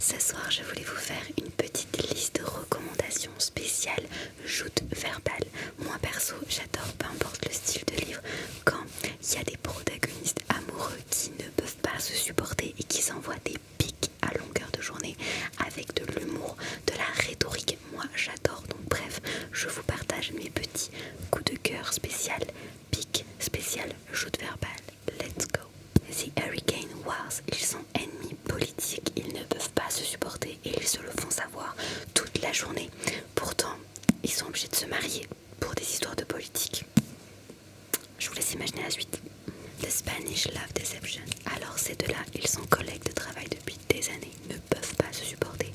Ce soir, je voulais vous faire une petite liste de recommandations spéciales joutes verbales. Moi perso, j'adore, peu importe le style de livre, quand il y a des protagonistes amoureux qui ne peuvent pas se supporter et qui s'envoient des pics à longueur de journée avec de l'humour, de la rhétorique. Moi j'adore, donc bref, je vous partage mes petits coups de cœur spécial pic, spécial joutes verbales. Let's go. The Hurricane Wars, ils sont ennemis politiques, ils ne peuvent pas se supporter et ils se le font savoir toute la journée. Pourtant, ils sont obligés de se marier pour des histoires de politique. Je vous laisse imaginer la suite. The Spanish Love Deception. Alors ces deux-là, ils sont collègues de travail depuis des années, ne peuvent pas se supporter.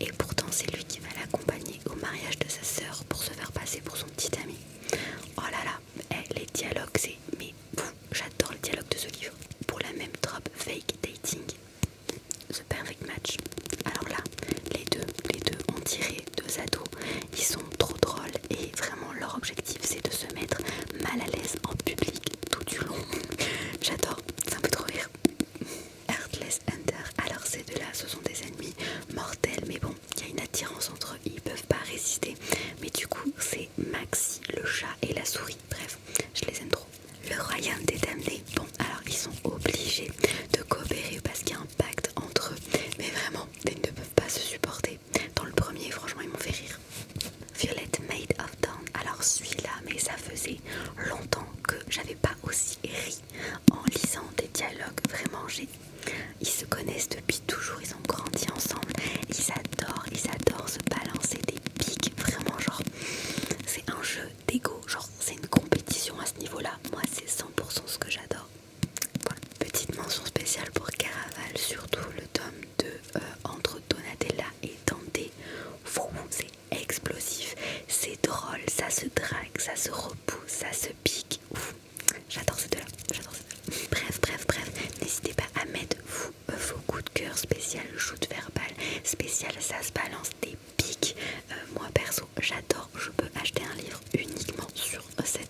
Et pourtant, c'est lui qui va l'accompagner au mariage de sa sœur pour se faire passer pour son petit ami. Oh là là, les dialogues, c'est... Mais j'adore le dialogue de ce livre. Pour la même trope, fake dating, The Perfect Match. Alors là, les deux ont tiré deux ados. Ils sont trop drôles et vraiment leur objectif c'est de se mettre mal à l'aise en public tout du long. J'adore, ça me fait trop rire. Heartless Hunter. Alors ces deux-là, ce sont des ennemis mortels, mais bon, il y a une attirance entre eux, ils peuvent pas résister. Mais du coup, c'est Maxi, le chat et la souris. Bref, je les aime trop. Le royaume des damnés. Bon, alors ils sont obligés de coopérer parce qu'il y a un pacte entre eux. Mais vraiment, ils ne peuvent pas se supporter. Dans le premier, franchement, ils m'ont fait rire. Violet Maid of Dawn. Alors celui-là, mais ça faisait longtemps que j'avais pas aussi ri en lisant des dialogues. Vraiment, ils se connaissent depuis toujours, ils ont grandi ensemble. Ils adorent se balancer des pics. Vraiment, genre, c'est un jeu d'ego. Genre, c'est une compétition à ce niveau-là. Moi, c'est 100% ce que j'adore. Voilà. Petite mention spéciale pour Caraval, surtout le tome 2 entre Donatella et Dante. C'est explosif, c'est drôle, ça se drague, ça se repousse, ça se pique. J'adore ces deux-là, Bref, n'hésitez pas à mettre vos coups de cœur spécial joute verbale, spécial ça se balance des pics. Moi perso, j'adore, je peux acheter un livre uniquement sur cette